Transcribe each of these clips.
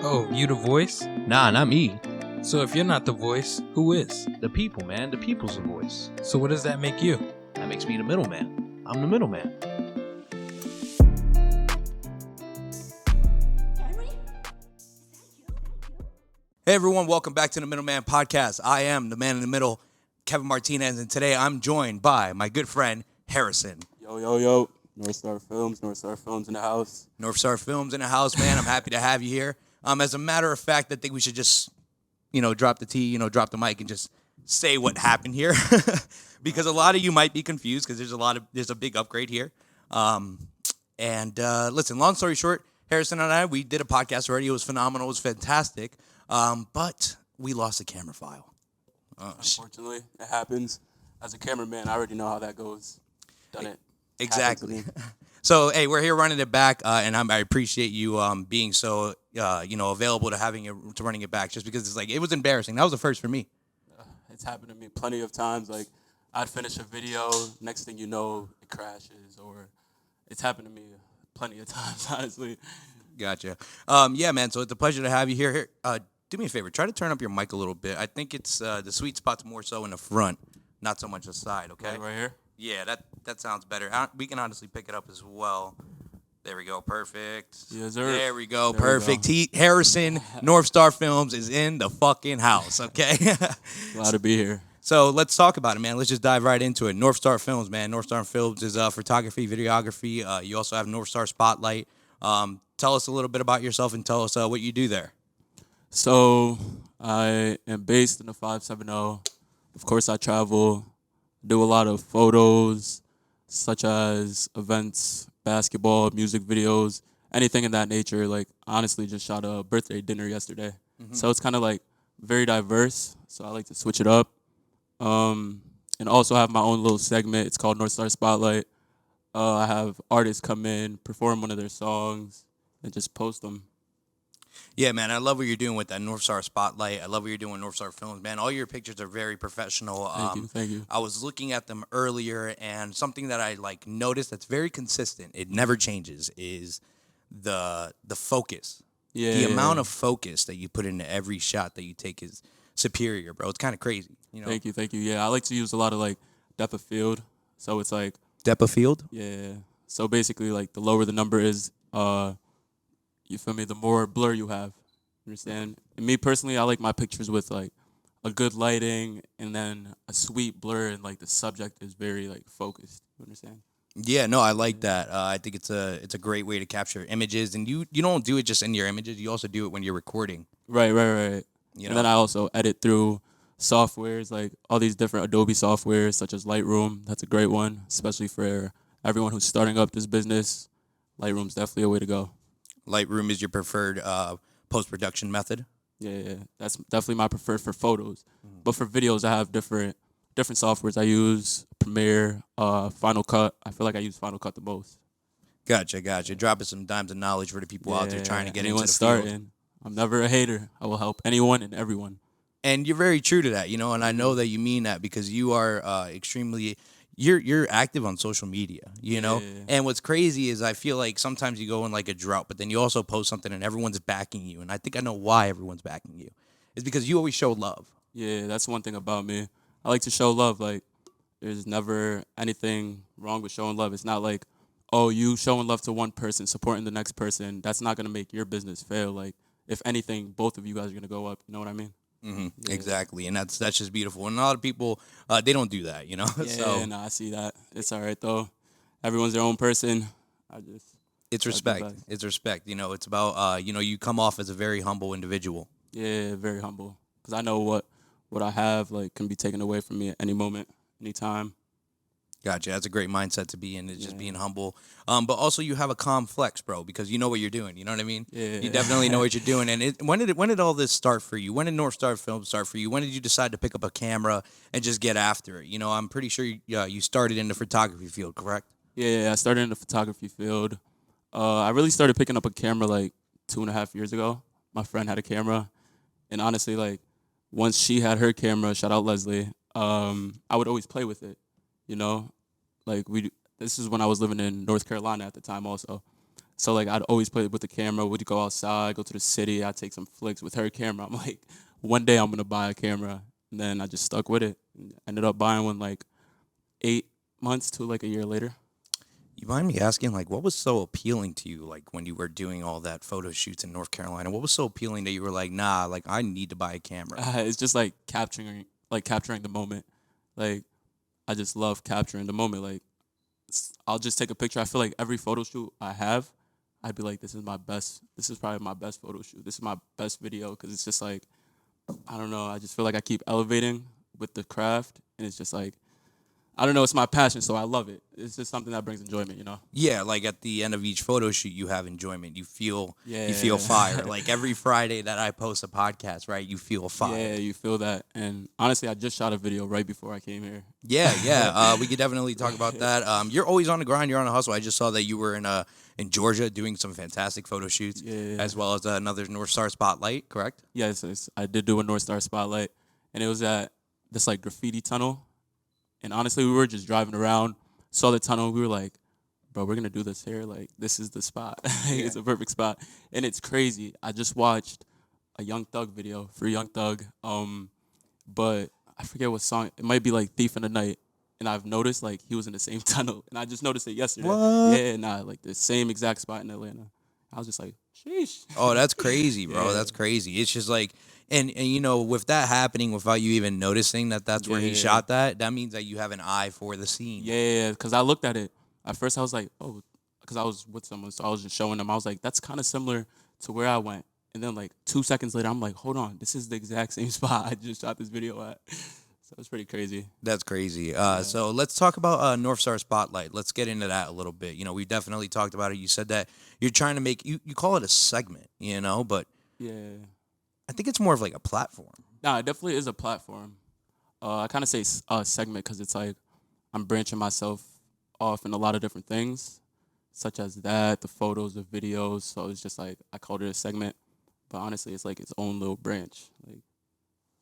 Oh, you the voice? Nah, not me. So if you're not the voice, who is? The people, man. The people's the voice. So what does that make you? That makes me the middleman. I'm the middleman. Hey everyone, welcome back to the Middleman Podcast. I am the man in the middle, Kevin Martinez, and today I'm joined by my good friend, Harrison. Yo. Northstar Films in the house. Northstar Films in the house, man. I'm happy to have you here. As a matter of fact, I think we should just, drop the mic and just say what happened here. Because a lot of you might be confused because there's a big upgrade here. Listen, long story short, Harrison and I, we did a podcast already. It was phenomenal. It was fantastic. But we lost the camera file. Unfortunately, it happens. As a cameraman, I already know how that goes. Done it. Exactly. So, hey, we're here running it back, and I appreciate you being so, available to running it back, just because it was embarrassing. That was the first for me. It's happened to me plenty of times. Like, I'd finish a video, next thing you know, it crashes, or it's happened to me plenty of times, honestly. Gotcha. Yeah, man, so it's a pleasure to have you here. Do me a favor. Try to turn up your mic a little bit. I think it's the sweet spot's more so in the front, not so much the side, okay? Right here? Yeah, that sounds better. We can honestly pick it up as well. There we go. Perfect. Yes, sir. There we go. There Perfect. we Harrison, Northstar Films is in the fucking house, okay? Glad to be here. So let's talk about it, man. Let's just dive right into it. Northstar Films, man. Northstar Films is photography, videography. You also have Northstar Spotlight. Tell us a little bit about yourself and tell us what you do there. So, I am based in the 570. Of course, I travel, do a lot of photos, such as events, basketball, music videos, anything in that nature. Like, honestly, just shot a birthday dinner yesterday. Mm-hmm. So it's kind of like very diverse. So I like to switch it up. And also have my own little segment. It's called Northstar Spotlight. I have artists come in, perform one of their songs, and just post them. Yeah, man, I love what you're doing with that Northstar Spotlight. I love what you're doing with Northstar Films, man. All your pictures are very professional. Thank you. I was looking at them earlier, and something that I noticed that's very consistent, it never changes, is the focus. Yeah. The amount of focus that you put into every shot that you take is superior, bro. It's kind of crazy. Thank you. Yeah, I like to use a lot of depth of field. So it's depth of field? Yeah. So basically, the lower the number is, you feel me? The more blur you have. Understand? And me personally, I like my pictures with a good lighting and then a sweet blur, and the subject is very focused. You understand? Yeah, no, I like that. I think it's a great way to capture images, and you don't do it just in your images. You also do it when you're recording. Right. And then I also edit through softwares, all these different Adobe softwares, such as Lightroom. That's a great one, especially for everyone who's starting up this business. Lightroom's definitely a way to go. Lightroom is your preferred post-production method? Yeah. That's definitely my preferred for photos. Mm-hmm. But for videos, I have different softwares I use. Premiere, Final Cut. I feel like I use Final Cut the most. Gotcha. Dropping some dimes of knowledge for the people out there trying to get into the starting. field. I'm never a hater. I will help anyone and everyone. And you're very true to that, and I know that you mean that because you are extremely... You're active on social media, Yeah. And what's crazy is I feel like sometimes you go in a drought, but then you also post something and everyone's backing you. And I think I know why everyone's backing you. It's because you always show love. Yeah, that's one thing about me. I like to show love. There's never anything wrong with showing love. It's not you showing love to one person, supporting the next person. That's not going to make your business fail. If anything, both of you guys are going to go up. You know what I mean? Mm-hmm. Yeah. Exactly, and that's just beautiful. And a lot of people, they don't do that, Yeah, so, no, I see that. It's all right though. Everyone's their own person. It's respect. It's respect. It's about you come off as a very humble individual. Yeah, very humble. Because I know what I have can be taken away from me at any moment, anytime. Gotcha. That's a great mindset to be in. It's just being humble. But also you have a calm flex, bro, because you know what you're doing. You know what I mean? Yeah. You definitely know what you're doing. And when did all this start for you? When did Northstar Films start for you? When did you decide to pick up a camera and just get after it? I'm pretty sure you started in the photography field, correct? Yeah, I started in the photography field. I really started picking up a camera 2.5 years ago. My friend had a camera. And honestly, once she had her camera, shout out Leslie, I would always play with it. This is when I was living in North Carolina at the time also. So like I'd always play with the camera. We'd go outside, go to the city. I'd take some flicks with her camera. I'm like, one day I'm gonna buy a camera, and then I just stuck with it. Ended up buying one like 8 months to like a year later. You mind me asking, like, what was so appealing to you, like, when you were doing all that photo shoots in North Carolina? What was so appealing that you were like, nah, like, I need to buy a camera? It's just like capturing the moment. Like I just love capturing the moment. Like I'll just take a picture. I feel like every photo shoot I have, I'd be like, this is probably my best photo shoot. This is my best video, because it's just like, I don't know. I just feel like I keep elevating with the craft, and it's just like, I don't know. It's my passion, so I love it. It's just something that brings enjoyment, you know. Yeah, like at the end of each photo shoot, you have enjoyment. You feel Yeah. fire. Like every Friday that I post a podcast, right? You feel fire. Yeah, you feel that. And honestly, I just shot a video right before I came here. Yeah. We could definitely talk about that. You're always on the grind. You're on a hustle. I just saw that you were in Georgia doing some fantastic photo shoots, as well as another Northstar Spotlight. Correct? Yes, I did do a Northstar Spotlight, and it was at this like graffiti tunnel. And honestly, we were just driving around, saw the tunnel. We were like, bro, we're going to do this here. Like, this is the spot. It's a perfect spot. And it's crazy. I just watched a Young Thug video, Free Young Thug. But I forget what song. It might be like Thief in the Night. And I've noticed, like, he was in the same tunnel. And I just noticed it yesterday. What? Yeah, like the same exact spot in Atlanta. I was just like, sheesh. Oh, that's crazy, bro. Yeah. That's crazy. It's just like, and you know, with that happening without you even noticing that that's where he shot that means that you have an eye for the scene. Yeah, because I looked at it. At first, I was like, oh, because I was with someone, so I was just showing them. I was like, that's kind of similar to where I went. And then, like, 2 seconds later, I'm like, hold on, this is the exact same spot I just shot this video at. So it's pretty crazy. That's crazy. So let's talk about Northstar Spotlight. Let's get into that a little bit. You know, we definitely talked about it. You said that you're trying to make, you call it a segment, you know, but Yeah. I think it's more of like a platform. Nah, it definitely is a platform. I kind of say segment because it's like I'm branching myself off in a lot of different things, such as that, the photos, the videos. So it's just like I called it a segment, but honestly, it's like its own little branch. Like,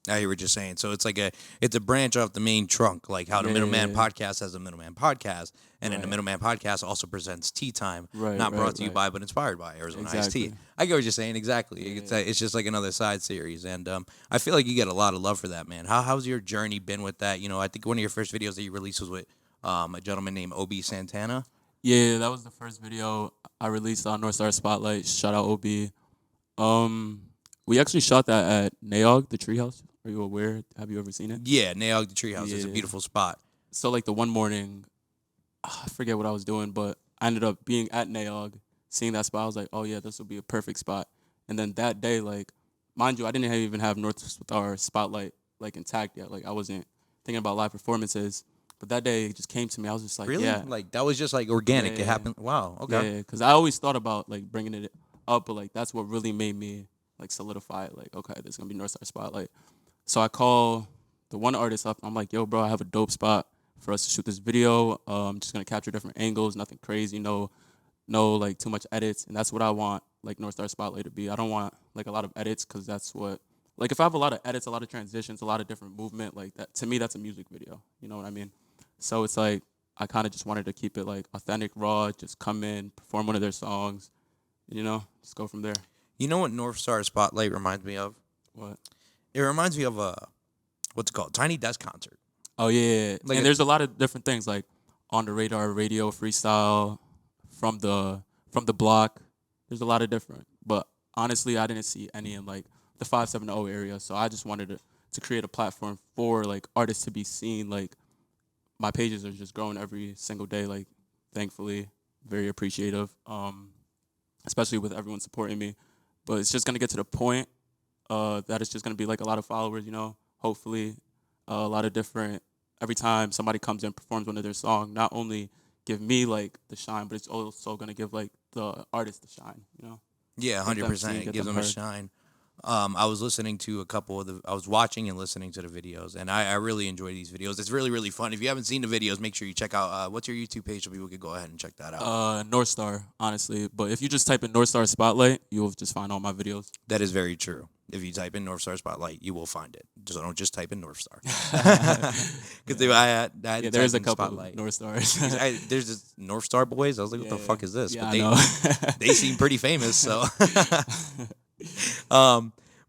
Now you were just saying, so it's like it's a branch off the main trunk, like how the Middleman Podcast has a Middleman Podcast, and then the Middleman Podcast also presents Tea Time, not brought to you by, but inspired by Arizona Iced Tea. I get what you're saying, exactly. It's just like another side series, and I feel like you get a lot of love for that, man. How's your journey been with that? You know, I think one of your first videos that you released was with a gentleman named Ob Santana. Yeah, that was the first video I released on Northstar Spotlight. Shout out Ob. We actually shot that at Naog, the treehouse. Are you aware? Have you ever seen it? Yeah, Naog the Treehouse is a beautiful spot. So like the one morning, I forget what I was doing, but I ended up being at Naog, seeing that spot. I was like, oh yeah, this would be a perfect spot. And then that day, like, mind you, I didn't even have Northstar Spotlight like intact yet. Like I wasn't thinking about live performances. But that day it just came to me. I was just like, really? Yeah. Like that was just like organic. Yeah. It happened. Wow. Okay. Yeah, because I always thought about like bringing it up, but like that's what really made me like solidify it. Like, okay, there's gonna be Northstar Spotlight. So I call the one artist up. I'm like, yo, bro, I have a dope spot for us to shoot this video. I'm just gonna capture different angles, nothing crazy, no like too much edits, and that's what I want like Northstar Spotlight to be. I don't want like a lot of edits because that's what like if I have a lot of edits, a lot of transitions, a lot of different movement, like that to me that's a music video. You know what I mean? So it's like I kind of just wanted to keep it like authentic, raw, just come in, perform one of their songs, and, you know, just go from there. You know what Northstar Spotlight reminds me of? What? It reminds me of what's it called? Tiny Desk Concert. Oh yeah, Like and there's a lot of different things like on the radar, radio, freestyle, from the block. There's a lot of different, but honestly, I didn't see any in like the 570 area, so I just wanted to create a platform for like artists to be seen. Like my pages are just growing every single day. Like thankfully, very appreciative, especially with everyone supporting me. But it's just gonna get to the point that it's just gonna be like a lot of followers, you know. Hopefully, a lot of different. Every time somebody comes in and performs one of their songs, not only give me like the shine, but it's also gonna give like the artist the shine, you know. Yeah, 100%. It gives them a shine. I was listening to a couple of I was watching and listening to the videos, and I really enjoy these videos. It's really, really fun. If you haven't seen the videos, make sure you check out, what's your YouTube page so people could go ahead and check that out. Northstar, honestly. But if you just type in Northstar Spotlight, you'll just find all my videos. That is very true. If you type in Northstar Spotlight, you will find it. Just don't just type in Northstar. Because There is a couple Spotlight. Northstars. There's this Northstar boys. I was like, what the fuck is this? Yeah, But I know. they seem pretty famous, so.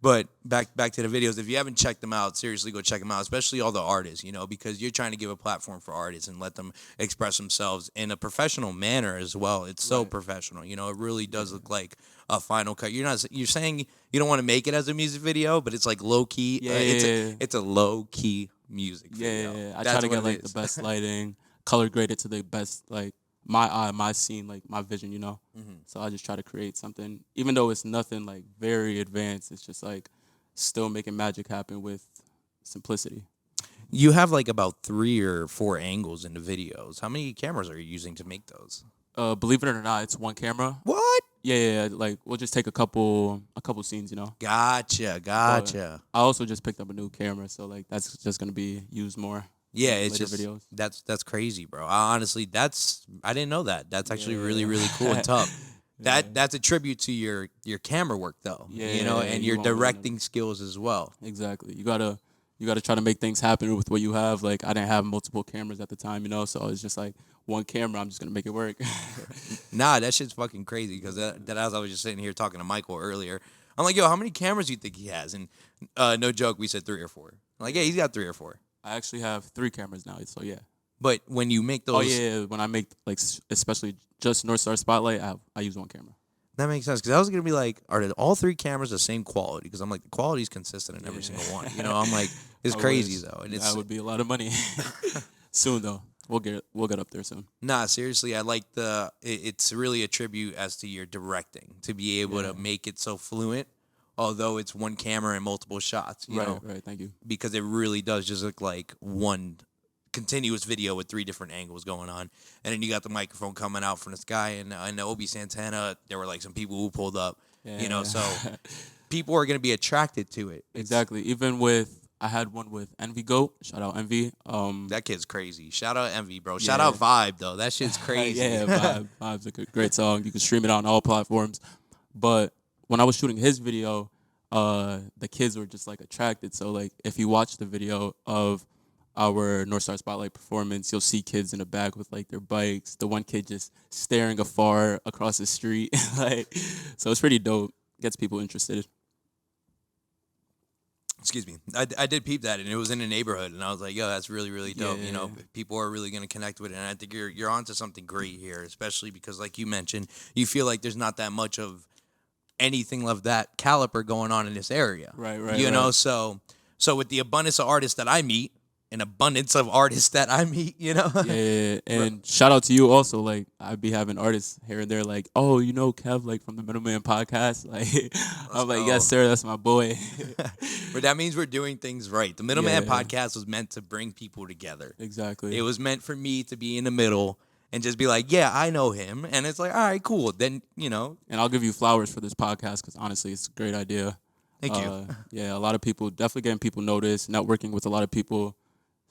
But back to the videos. If you haven't checked them out, seriously go check them out, especially all the artists, because you're trying to give a platform for artists and let them express themselves in a professional manner as well. It's so professional. It really does look like a Final Cut. You're saying you don't want to make it as a music video, but it's like low key. It's a low key music video. Yeah. I try to get like the best lighting, color graded to the best, like my eye, my scene, like my vision, So I just try to create something, even though it's nothing like very advanced. It's just like still making magic happen with simplicity. You have like about 3 or 4 angles in the videos. How many cameras are you using to make those? Believe it or not, it's one camera. What? Yeah. Like we'll just take a couple scenes, Gotcha. But I also just picked up a new camera, so like that's just gonna be used more. Yeah, in it's later just videos. that's crazy, bro. Honestly, I didn't know that. That's actually really, really cool and tough. That's a tribute to your camera work though. And your directing skills as well. Exactly. You gotta try to make things happen with what you have. Like I didn't have multiple cameras at the time, so it's just like one camera. I'm just gonna make it work. Nah, that shit's fucking crazy because that as I was just sitting here talking to Michael earlier, I'm like, yo, how many cameras do you think he has? And no joke, we said 3 or 4. I'm like, yeah, he's got 3 or 4. I actually have 3 cameras now, so yeah. But when you make those, when I make like especially just Northstar Spotlight, I use one camera. That makes sense because I was gonna be like, are all 3 cameras the same quality? Because I'm like, the quality is consistent in every single one. I'm like, it's crazy though, and that would be a lot of money. Soon though, we'll get up there soon. Nah, seriously, I like it's really a tribute as to your directing to be able to make it so fluent. Although it's one camera and multiple shots, Right, thank you. Because it really does just look like one continuous video with 3 different angles going on. And then you got the microphone coming out from the sky. And the Obi Santana, there were like some people who pulled up, so people are going to be attracted to it. Exactly. Even I had one with Envy Goat. Shout out Envy. That kid's crazy. Shout out Envy, bro. Shout out Vibe, though. That shit's crazy. Vibe's a great song. You can stream it on all platforms. But when I was shooting his video, the kids were just like attracted. So like if you watch the video of our Northstar Spotlight performance, you'll see kids in the back with like their bikes. The one kid just staring afar across the street. So it's pretty dope. Gets people interested. Excuse me. I did peep that, and it was in a neighborhood, and I was like, yo, that's really, really dope. Yeah. People are really going to connect with it, and I think you're onto something great here, especially because, like you mentioned, you feel like there's not that much of anything of that caliber going on in this area. Right. So with the abundance of artists that I meet, Yeah. And shout out to you also. Like I be having artists here and there like, oh, Kev, like from the Middleman Podcast. Like I'm like, yes, sir, that's my boy. But that means we're doing things right. The Middleman Podcast was meant to bring people together. Exactly. It was meant for me to be in the middle and just be like, yeah, I know him. And it's like, all right, cool. Then, And I'll give you flowers for this podcast because honestly, it's a great idea. Thank you. Yeah, a lot of people, definitely getting people noticed, networking with a lot of people.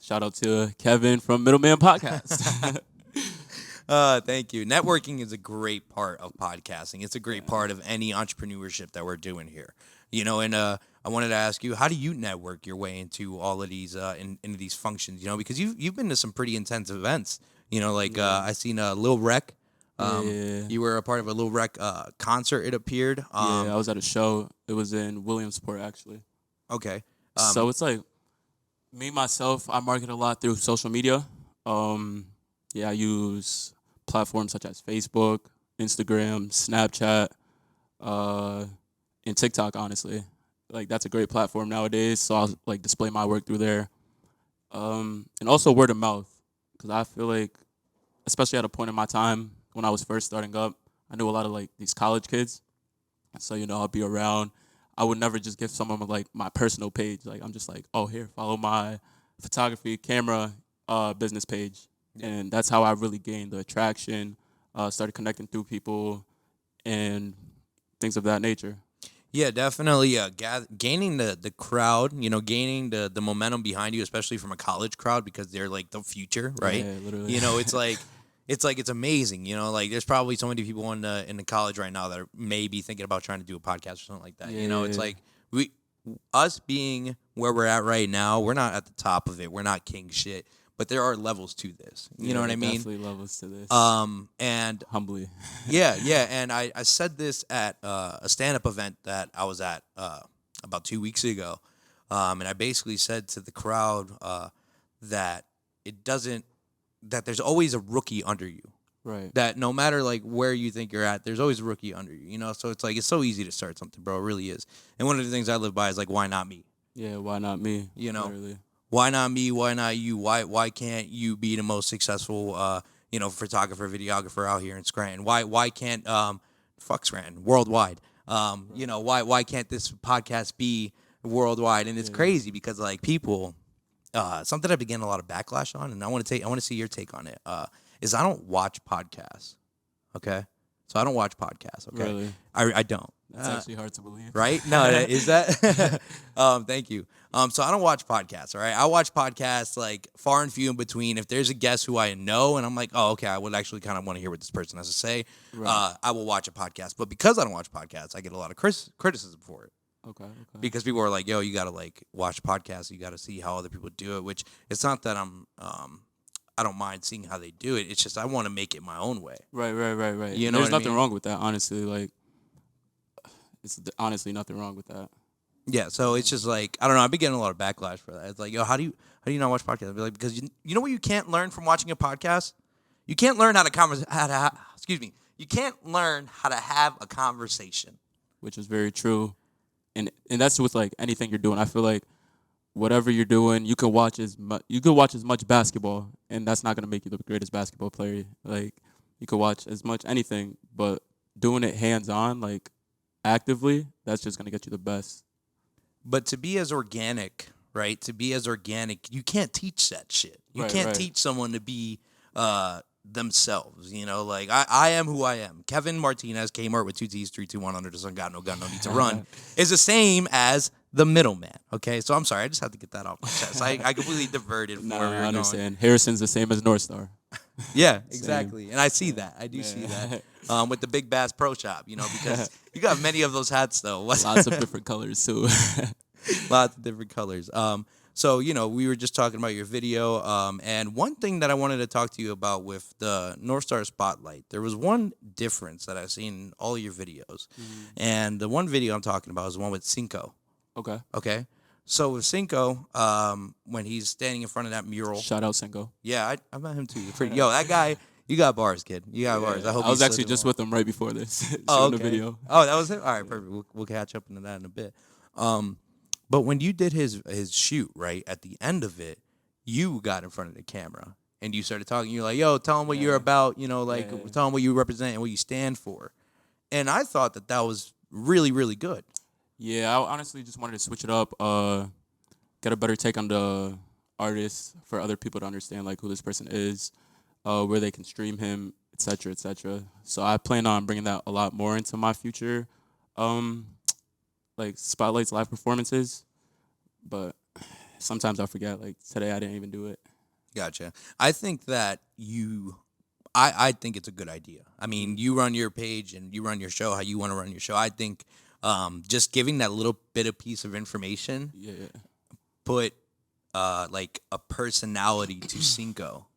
Shout out to Kevin from Middleman Podcast. Thank you. Networking is a great part of podcasting. It's a great part of any entrepreneurship that we're doing here. And I wanted to ask you, how do you network your way into all of these into these functions? Because you've been to some pretty intense events. I seen Lil Rec. You were a part of a Lil Rec concert. It appeared. I was at a show. It was in Williamsport actually. Okay. So it's like me myself. I market a lot through social media. I use platforms such as Facebook, Instagram, Snapchat, and TikTok. Honestly, like that's a great platform nowadays. So I'll like display my work through there, and also word of mouth. Because I feel like, especially at a point in my time when I was first starting up, I knew a lot of like these college kids. So, I'll be around. I would never just give someone like my personal page. Like I'm just like, oh, here, follow my photography camera business page. Yeah. And that's how I really gained the attraction, started connecting through people and things of that nature. Yeah, definitely. Gaining the crowd, gaining the momentum behind you, especially from a college crowd because they're like the future, right? Yeah, literally. It's amazing. Like there's probably so many people in the college right now that are maybe thinking about trying to do a podcast or something like that. It's Yeah. like us being where we're at right now, we're not at the top of it. We're not king shit, but there are levels to this. You know what I mean? Definitely levels to this. And Humbly. yeah, and I said this at a stand-up event that I was at about 2 weeks ago, and I basically said to the crowd that that there's always a rookie under you. Right. That no matter like where you think you're at, there's always a rookie under you. So it's like it's so easy to start something, bro. It really is. And one of the things I live by is like, why not me? Yeah, why not me? Literally. Why not me? Why not you? Why can't you be the most successful photographer, videographer out here in Scranton? Why can't fuck Scranton worldwide? Why can't this podcast be worldwide? And it's crazy because like people, something I've been getting a lot of backlash on, and I want to see your take on it. Is I don't watch podcasts. Okay, so I don't watch podcasts. Okay, Really? I don't. That's actually hard to believe. Right? No, is that? Thank you. So I don't watch podcasts, all right? I watch podcasts like far and few in between. If there's a guest who I know and I'm like, oh, okay, I would actually kind of want to hear what this person has to say, Right. I will watch a podcast. But because I don't watch podcasts, I get a lot of criticism for it. Okay. Because people are like, yo, you got to like watch podcasts. You got to see how other people do it, which it's not that I don't mind seeing how they do it. It's just I want to make it my own way. Right. You know There's what I nothing mean? wrong with that, honestly. Like, it's honestly nothing wrong with that. Yeah, so it's just like I don't know. I've been getting a lot of backlash for that. It's like, yo, how do you not watch podcasts? I'd be like, because you know what you can't learn from watching a podcast? You can't learn You can't learn how to have a conversation. Which is very true, and that's with like anything you're doing. I feel like whatever you're doing, you can watch as much basketball, and that's not gonna make you the greatest basketball player. Like you could watch as much anything, but doing it hands on, like actively, that's just gonna get you the best. But to be as organic, right? You can't teach that shit. You can't teach someone to be themselves. Like I am who I am. Kevin Martinez, Kmart with 2 T's, 3, 2, 1 under the sun, got no gun, no need to run, is the same as the middleman. Okay, so I'm sorry, I just had to get that off my chest. I completely diverted from where we were I understand. going. Harrison's the same as Northstar. Yeah, exactly. And I see that. I do see that. With the Big Bass Pro Shop, because you got many of those hats though. Lots of different colors too. Lots of different colors. So, we were just talking about your video. And one thing that I wanted to talk to you about with the Northstar Spotlight, there was one difference that I've seen in all your videos. And the one video I'm talking about is the one with Cinco. Okay. So with Cinco, when he's standing in front of that mural. Shout out Cinco. Yeah, I met him too. Yo, that guy, you got bars, kid. You got bars. I was actually just with him right before this. Oh, okay. The video. Oh, that was it? All right, perfect. We'll catch up into that in a bit. But when you did his shoot, right, at the end of it, you got in front of the camera and you started talking. You're like, yo, tell him what you're about, tell him what you represent and what you stand for. And I thought that was really, really good. Yeah, I honestly just wanted to switch it up, get a better take on the artist for other people to understand, like, who this person is, where they can stream him, et cetera, et cetera. So I plan on bringing that a lot more into my future, like, Spotlight's live performances. But sometimes I forget. Like, today I didn't even do it. Gotcha. I think that I think it's a good idea. I mean, you run your page and you run your show how you want to run your show. I think just giving that little bit of piece of information put like a personality to Cinco.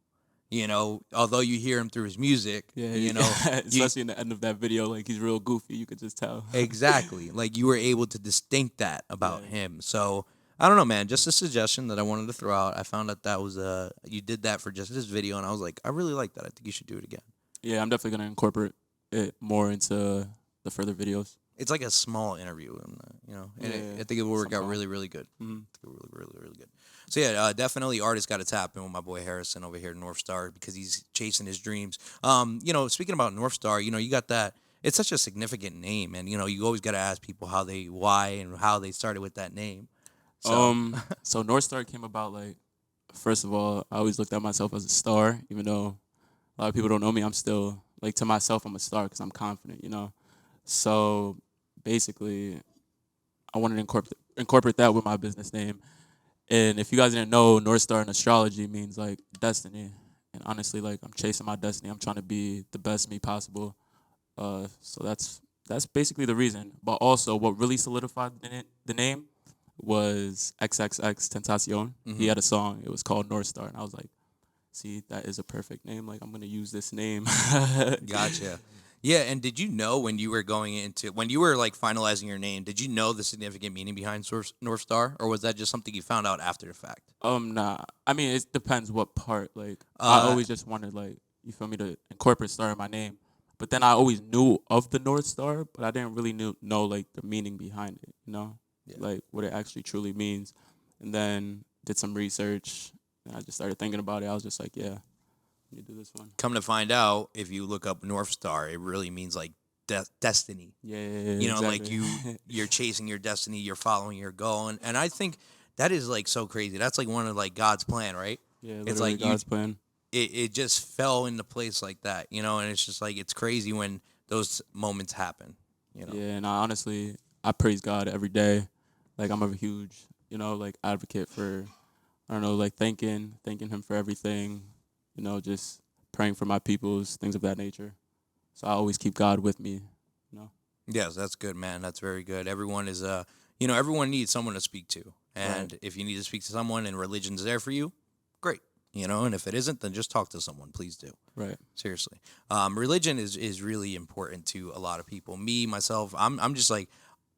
Although you hear him through his music, especially in the end of that video, like he's real goofy. You could just tell. Exactly. Like you were able to distinct that about him. So I don't know, man. Just a suggestion that I wanted to throw out. I found that was you did that for just this video, and I was like, I really like that. I think you should do it again. Yeah, I'm definitely gonna incorporate it more into the further videos. It's like a small interview, and I think it will work out really, really good. Mm-hmm. Really, really, really good. So yeah, definitely artists got to tap in with my boy Harrison over here at Northstar because he's chasing his dreams. Speaking about Northstar, you got that. It's such a significant name, and you always got to ask people why and how they started with that name. So. So Northstar came about, like, first of all, I always looked at myself as a star, even though a lot of people don't know me. I'm still, like, to myself, I'm a star because I'm confident, So basically, I wanted to incorporate that with my business name. And if you guys didn't know, Northstar in astrology means like destiny. And honestly, like I'm chasing my destiny. I'm trying to be the best me possible. So that's basically the reason. But also, what really solidified the name was XXX Tentacion. He had a song. It was called Northstar, and I was like, see, that is a perfect name. Like I'm gonna use this name. Gotcha. Yeah, and did you know when you were like finalizing your name, did you know the significant meaning behind North Star, or was that just something you found out after the fact? Nah. I mean, it depends what part. Like I always just wanted, like, you feel me, to incorporate star in my name. But then I always knew of the North Star, but I didn't really know like the meaning behind it. Like what it actually truly means. And then did some research, and I just started thinking about it. I was just like, yeah. You do this one. Come to find out, if you look up North Star, it really means like destiny. Yeah, you know, exactly. like you're chasing your destiny, you're following your goal, and I think that is like so crazy. That's like one of like God's plan, right? Yeah, it's literally like God's plan. It just fell into place like that, you know, and it's just like it's crazy when those moments happen, you know. Yeah, and I praise God every day. Like I'm a huge, like advocate for, I don't know, like thanking Him for everything. Just praying for my peoples, things of that nature. So I always keep God with me, Yes, that's good, man. That's very good. Everyone is, everyone needs someone to speak to. And if you need to speak to someone and religion's there for you, great. And if it isn't, then just talk to someone. Please do. Right. Seriously. Religion is really important to a lot of people. Me, myself, I'm just like,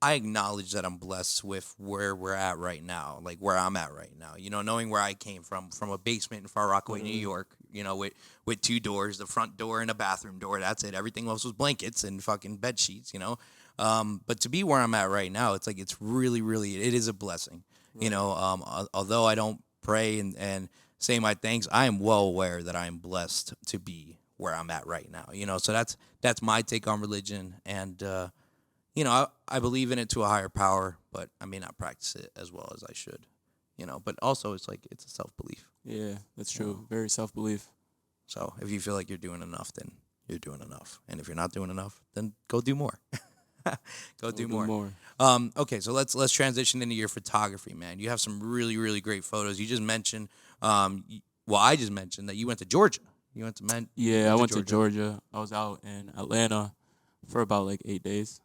I acknowledge that I'm blessed with where we're at right now, like where I'm at right now. Knowing where I came from a basement in Far Rockaway, New York. With two doors, the front door and a bathroom door. That's it. Everything else was blankets and fucking bed sheets. But to be where I'm at right now, it's like it's really, really, it is a blessing. Right. Although I don't pray and say my thanks, I am well aware that I am blessed to be where I'm at right now. So that's my take on religion and. I believe in it to a higher power, but I may not practice it as well as I should, But also, it's like it's a self-belief. Yeah, that's true. Very self-belief. So if you feel like you're doing enough, then you're doing enough. And if you're not doing enough, then go do more. go do more. Okay, so let's transition into your photography, man. You have some really, really great photos. You just mentioned, I just mentioned that you went to Georgia. You went to I went to Georgia. I was out in Atlanta for about like 8 days.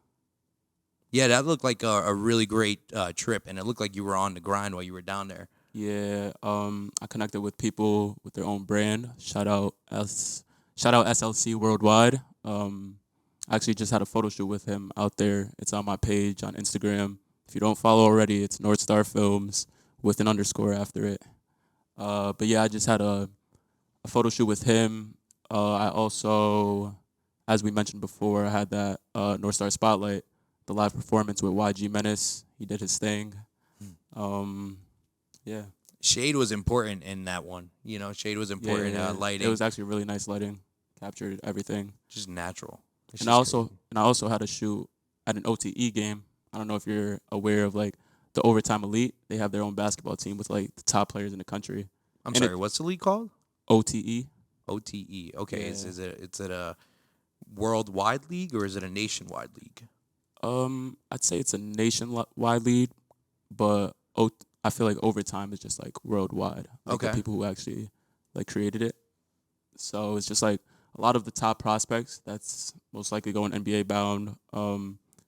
Yeah, that looked like a really great trip, and it looked like you were on the grind while you were down there. Yeah, I connected with people with their own brand. Shout out SLC Worldwide. I actually just had a photo shoot with him out there. It's on my page on Instagram. If you don't follow already, it's Northstar Films with an underscore after it. But yeah, I just had a photo shoot with him. I also, as we mentioned before, I had that Northstar Spotlight, the live performance with YG Menace. He did his thing. Yeah. Shade was important in that one. Shade was important. Yeah. Lighting. It was actually really nice lighting. Captured everything. Just natural. And I also had a shoot at an OTE game. I don't know if you're aware of like the Overtime Elite. They have their own basketball team with like the top players in the country. What's the league called? OTE. OTE. Okay. Yeah. Is it a worldwide league or is it a nationwide league? I'd say it's a nationwide league, but I feel like Overtime is just like worldwide. Like okay. The people who actually like created it. So it's just like a lot of the top prospects that's most likely going NBA bound.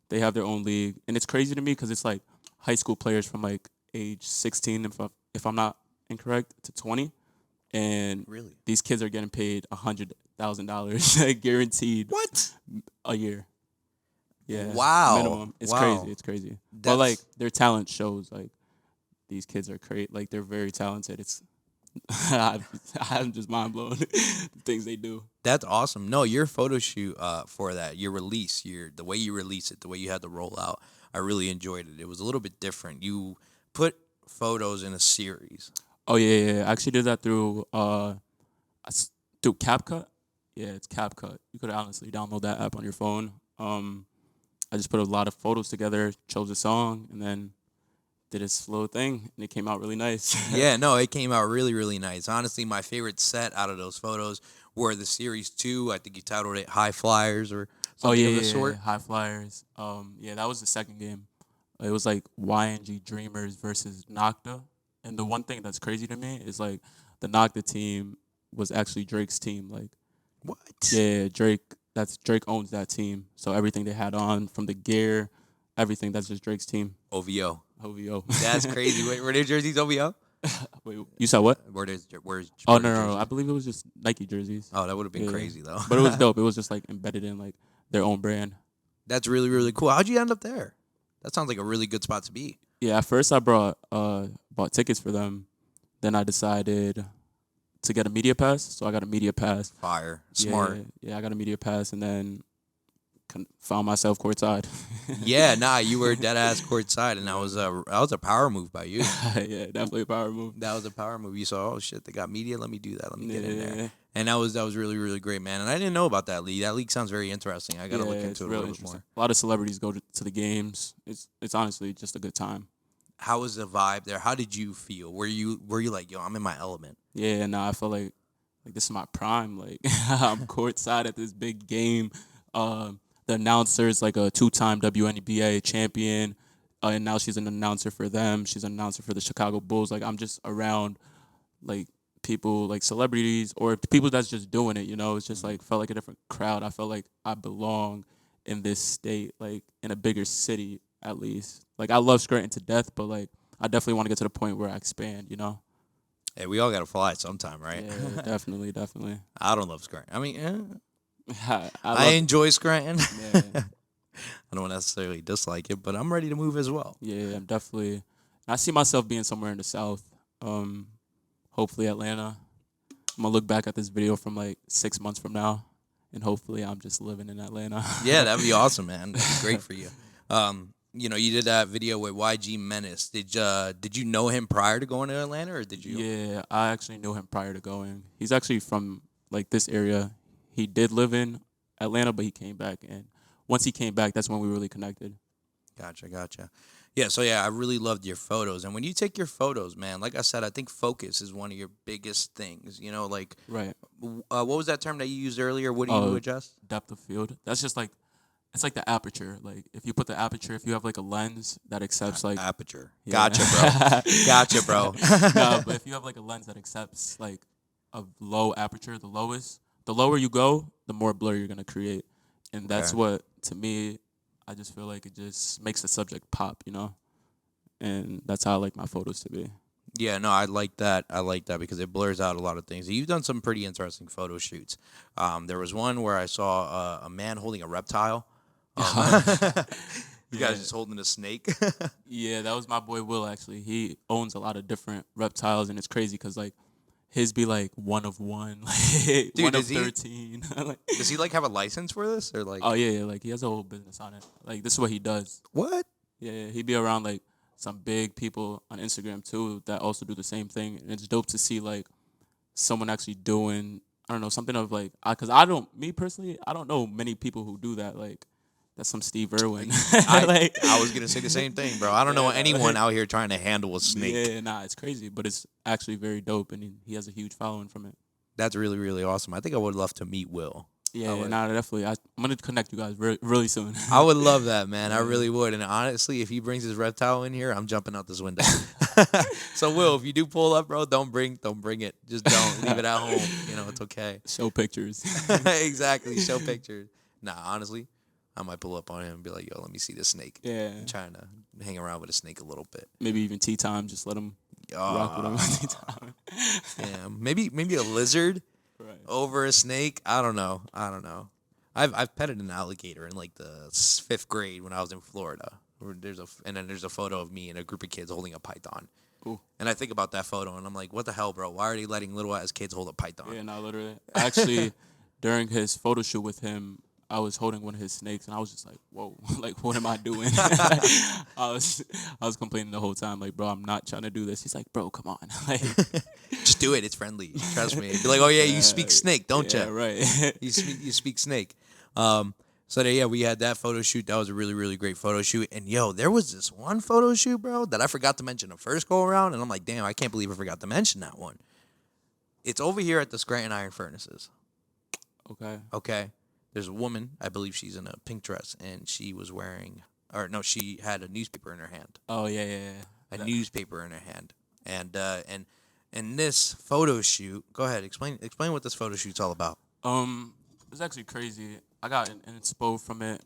They have their own league, and it's crazy to me because it's like high school players from like age 16, if I'm not incorrect, to 20, and really these kids are getting paid $100,000 guaranteed. What? A year. Yeah. Wow. Minimum. It's crazy. It's crazy. But like their talent shows. Like these kids are great. Like they're very talented. It's I'm just mind blown the things they do. That's awesome. No, your photo shoot for that, your release, the way you release it, the way you had to roll out, I really enjoyed it. It was a little bit different. You put photos in a series. Oh yeah. I actually did that through CapCut. Yeah, it's CapCut. You could honestly download that app on your phone. I just put a lot of photos together, chose a song, and then did a slow thing, and it came out really nice. Yeah, no, it came out really, really nice. Honestly, my favorite set out of those photos were the Series 2. I think you titled it High Flyers or something of the sort. High Flyers. Yeah, that was the second game. It was like YNG Dreamers versus Nocta. And the one thing that's crazy to me is like the Nocta team was actually Drake's team. Like, What? yeah, Drake owns that team. So everything they had on, from the gear, everything, that's just Drake's team. OVO. OVO. That's crazy. Wait, were their jerseys OVO? Wait, you saw what? Where's Oh, no. I believe it was just Nike jerseys. Oh, that would have been Yeah. crazy though. But it was dope. It was just like embedded in like their own brand. That's really, really cool. How'd you end up there? That sounds like a really good spot to be. Yeah, at first I bought tickets for them. Then I decided to get a media pass. So I got a media pass. Fire. Smart. Yeah, I got a media pass and then found myself courtside. Yeah, nah, you were dead ass courtside, and that was a power move by you. Yeah, definitely a power move. That was a power move. You saw, oh shit, they got media. Let me do that. Let me get in there. Yeah. And that was really, really great, man. And I didn't know about that league. That league sounds very interesting. I gotta look into it's it a real little bit interesting. more. A lot of celebrities go to the games. It's honestly just a good time. How was the vibe there? How did you feel? Were you like, yo, I'm in my element? Yeah, no, I feel like this is my prime. Like I'm courtside at this big game. The announcer is like a 2-time WNBA champion, and now she's an announcer for them. She's an announcer for the Chicago Bulls. Like I'm just around like people, like celebrities or people that's just doing it. You know, it's just like felt like a different crowd. I felt like I belong in this state, like in a bigger city at least. Like I love skirting to death, but like I definitely want to get to the point where I expand. You know. Hey, we all gotta fly sometime, right? Yeah, definitely. I don't love Scranton. I mean, I enjoy Scranton. Yeah. I don't necessarily dislike it, but I'm ready to move as well. Yeah, I'm definitely. I see myself being somewhere in the South. Hopefully Atlanta. I'm gonna look back at this video from like 6 months from now, and hopefully I'm just living in Atlanta. Yeah, that'd be awesome, man. That'd be great for you. You know, you did that video with YG Menace. Did you know him prior to going to Atlanta, or did you? Yeah, I actually knew him prior to going. He's actually from like this area. He did live in Atlanta, but he came back, and once he came back, that's when we really connected. Gotcha. Yeah, so yeah, I really loved your photos. And when you take your photos, man, like I said, I think focus is one of your biggest things. You know, like, Right. What was that term that you used earlier? What do you adjust? Depth of field. That's just like, it's like the aperture. Like if you put the aperture, if you have like a lens that accepts like Aperture. Yeah. Gotcha, bro. No, but if you have like a lens that accepts like a low aperture, the lower you go, the more blur you're gonna create, and that's what, to me, I just feel like it just makes the subject pop, you know, and that's how I like my photos to be. Yeah, no, I like that. Because it blurs out a lot of things. You've done some pretty interesting photo shoots. There was one where I saw a man holding a reptile. You guys just holding a snake. Yeah, that was my boy Will, actually. He owns a lot of different reptiles, and it's crazy because like his be like one of one, like Dude, one of does he- 13. Like, Does he like have a license for this, or like? oh yeah, like he has a whole business on it. Like this is what he does. What? Yeah, he'd be around like some big people on Instagram too that also do the same thing, and it's dope to see like someone actually doing, I don't know, something of like, because me personally, I don't know many people who do that. Like that's some Steve Irwin. I was gonna say the same thing, bro. I don't know Yeah, anyone like- out here trying to handle a snake. Yeah, nah, it's crazy, but it's actually very dope, and he has a huge following from it. That's really, really awesome. I think I would love to meet Will. Yeah, would. nah, definitely. I'm gonna connect you guys really soon. I would love that, man. I really would. And honestly, if he brings his reptile in here, I'm jumping out this window. So, Will, if you do pull up, bro, don't bring it. Just don't leave it at home. You know, it's okay. Show pictures. Exactly. Show pictures. Nah, honestly, I might pull up on him and be like, yo, let me see this snake. Yeah, I'm trying to hang around with a snake a little bit. maybe even tea time. Just let him rock with him at tea time. Yeah, maybe a lizard Right. over a snake. I don't know. I've petted an alligator in like the 5th grade when I was in Florida. And then there's a photo of me and a group of kids holding a python. Ooh. And I think about that photo and I'm like, what the hell, bro? Why are they letting little ass kids hold a python? Yeah, no, literally. Actually, during his photo shoot with him, I was holding one of his snakes, and I was just like, "Whoa, like, what am I doing?" I was complaining the whole time, like, "Bro, I'm not trying to do this." He's like, "Bro, come on, like, Just do it. It's friendly. Trust me. Be like, oh yeah, you speak snake, don't yeah, you? right." You speak snake. So yeah, we had that photo shoot. That was a really, really great photo shoot. And yo, there was this one photo shoot, bro, that I forgot to mention the first go around, and I'm like, damn, I can't believe I forgot to mention that one. It's over here at the Scranton Iron Furnaces. Okay. Okay. There's a woman, I believe she's in a pink dress, and she was wearing or no, she had a newspaper in her hand. Oh yeah. A newspaper in her hand, and this photo shoot. Go ahead, explain what this photo shoot's all about. It's actually crazy. I got an inspo from it